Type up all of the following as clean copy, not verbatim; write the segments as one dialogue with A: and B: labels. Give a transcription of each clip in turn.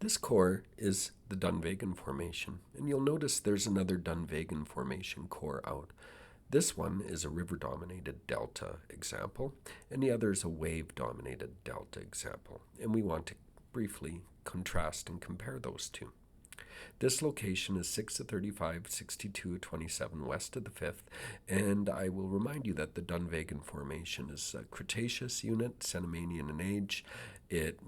A: This core is the Dunvegan Formation, and you'll notice there's another Dunvegan Formation core out. This one is a river-dominated delta example, and the other is a wave-dominated delta example, and we want to briefly contrast and compare those two. This location is 6 to 35, 62 to 27 west of the 5th, and I will remind you that the Dunvegan Formation is a Cretaceous unit, Cenomanian in age. It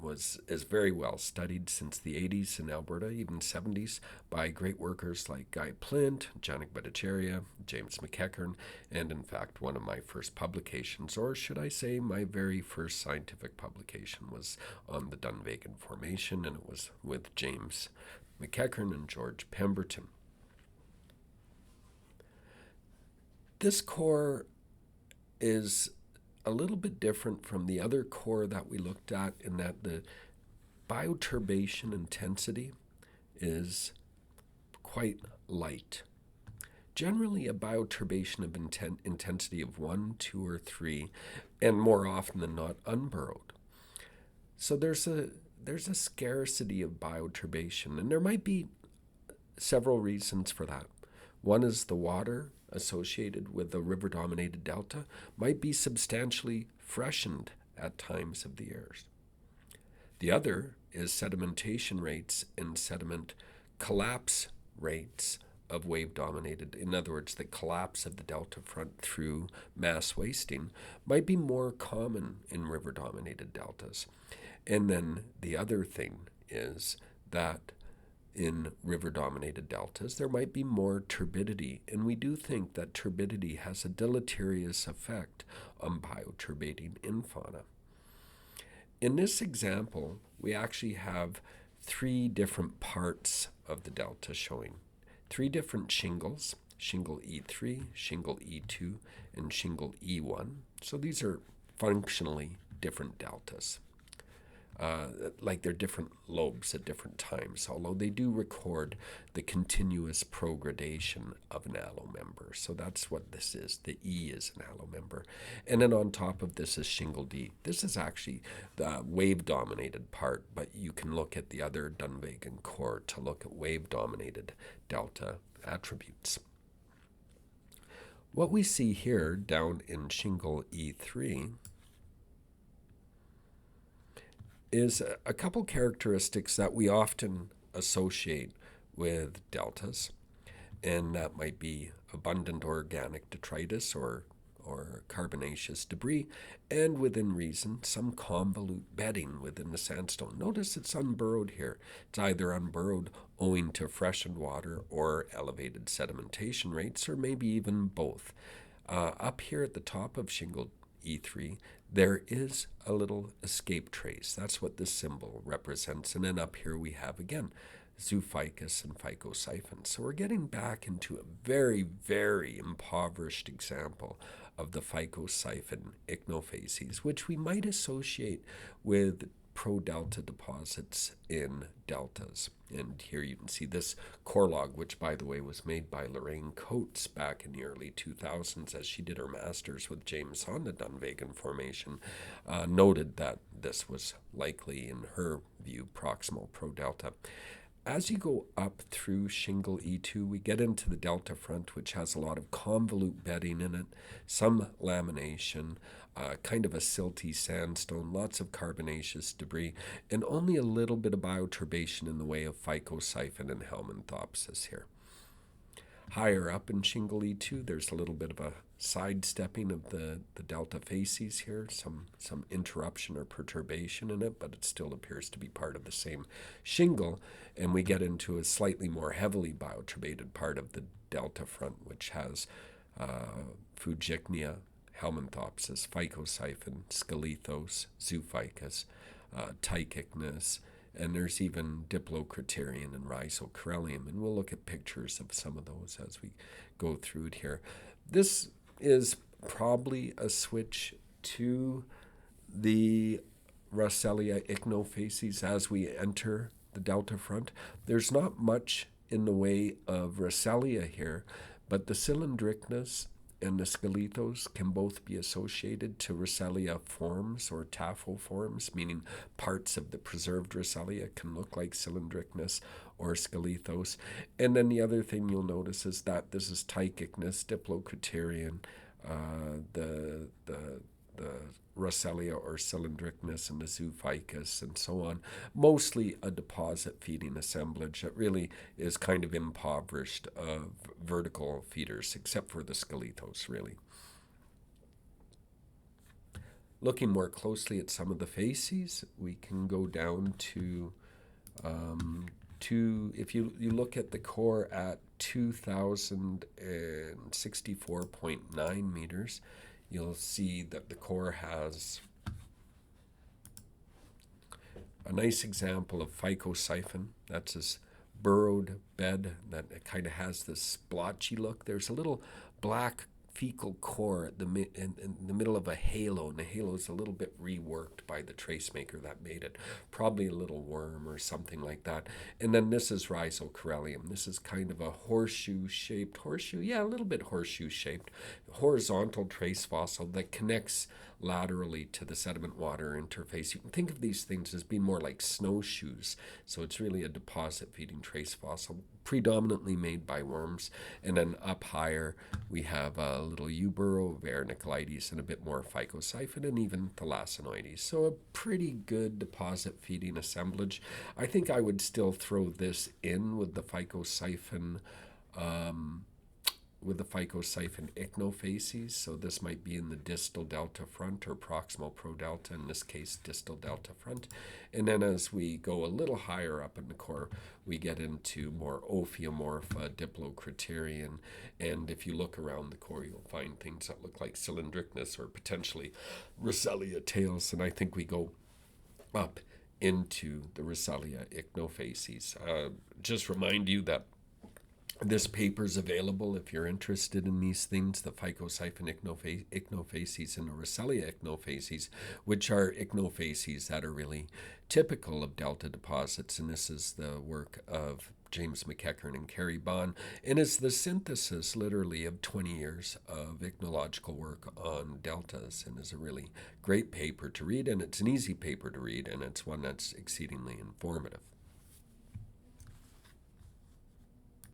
A: is very well studied since the 80s in Alberta, even 70s, by great workers like Guy Plint, Janik Bhattacharya, James McEachern, and in fact one of my first publications, or should I say my very first scientific publication, was on the Dunvegan Formation, and it was with James McEachern and George Pemberton. This core is a little bit different from the other core that we looked at in that the bioturbation intensity is quite light. Generally, a bioturbation of intensity of 1, 2, or 3, and more often than not, unburrowed. So there's a scarcity of bioturbation, and there might be several reasons for that. One is the water associated with the river-dominated delta might be substantially freshened at times of the years. The other is sedimentation rates and sediment collapse rates of wave-dominated. In other words, the collapse of the delta front through mass wasting might be more common in river-dominated deltas. And then the other thing is that in river-dominated deltas, there might be more turbidity, and we do think that turbidity has a deleterious effect on bioturbating in fauna. In this example, we actually have 3 different parts of the delta showing. 3 different shingles, shingle E3, shingle E2, and shingle E1. So these are functionally different deltas. Like they're different lobes at different times, although they do record the continuous progradation of an allomember. So that's what this is. The E is an allomember. And then on top of this is shingle D. This is actually the wave-dominated part, but you can look at the other Dunvegan core to look at wave-dominated delta attributes. What we see here down in shingle E3 is a couple characteristics that we often associate with deltas, and that might be abundant organic detritus or carbonaceous debris, and within reason, some convolute bedding within the sandstone. Notice it's unburrowed here. It's either unburrowed owing to freshened water or elevated sedimentation rates, or maybe even both. Up here at the top of shingle E3, there is a little escape trace. That's what this symbol represents. And then up here we have, again, zoophicus and phycosiphon. So we're getting back into a very, very impoverished example of the phycosiphon ichnofacies, which we might associate with pro-delta deposits in deltas. And here you can see this core log, which, by the way, was made by Lorraine Coates back in the early 2000s as she did her master's with James on the Dunvegan Formation, noted that this was likely, in her view, proximal pro-delta. As you go up through shingle E2, we get into the delta front, which has a lot of convolute bedding in it, some lamination, kind of a silty sandstone, lots of carbonaceous debris, and only a little bit of bioturbation in the way of phycosiphon and helminthopsis here. Higher up in shingle E2, there's a little bit of a sidestepping of the delta facies here, some interruption or perturbation in it, but it still appears to be part of the same shingle, and we get into a slightly more heavily bioturbated part of the delta front, which has Fujichnia, helminthopsis, phycosiphon, skelethos, zoophicus, tychicnus, and there's even Diplocriterium and Rhizocorellium, and we'll look at pictures of some of those as we go through it here. This is probably a switch to the Russellia ichnofacies as we enter the delta front. There's not much in the way of Russellia here, but the cylindricnus and the scalethos can both be associated to Rosellia forms or taphel forms, meaning parts of the preserved Rosellia can look like cylindricness or scalethos. And then the other thing you'll notice is that this is tychicness, diplocriterion, the Rosellia or cylindricness, and the zoophicus, and so on. Mostly a deposit feeding assemblage that really is kind of impoverished of vertical feeders, except for the scalethos, really. Looking more closely at some of the facies, we can go down to if you look at the core at 2,064.9 meters, you'll see that the core has a nice example of phycosiphon. That's this burrowed bed that kind of has this splotchy look. There's a little black fecal core at in the middle of a halo, and the halo is a little bit reworked by the trace maker that made it. Probably a little worm or something like that. And then this is Rhizocorellium. This is kind of a horseshoe-shaped, a little bit horseshoe-shaped, horizontal trace fossil that connects laterally to the sediment-water interface. You can think of these things as being more like snowshoes. So it's really a deposit-feeding trace fossil, predominantly made by worms. And then up higher, we have a little euburrow, Vernicolites, and a bit more phycosiphon, and even thalassinoides. So a pretty good deposit-feeding assemblage. I think I would still throw this in with the phycosiphon ichnofacies. So this might be in the distal delta front or proximal prodelta, in this case distal delta front. And then as we go a little higher up in the core, we get into more ophiomorpha, diplocriterion, and if you look around the core, you'll find things that look like cylindricness or potentially Rosellia tails, and I think we go up into the Rosellia ichnofacies. Just remind you that this paper is available if you're interested in these things, the phycosiphon ichnofacies and the Rosellia ichnofacies, which are ichnofacies that are really typical of delta deposits. And this is the work of James McEachern and Kerry Bond, and is the synthesis, literally, of 20 years of ichnological work on deltas, and is a really great paper to read, and it's an easy paper to read, and it's one that's exceedingly informative.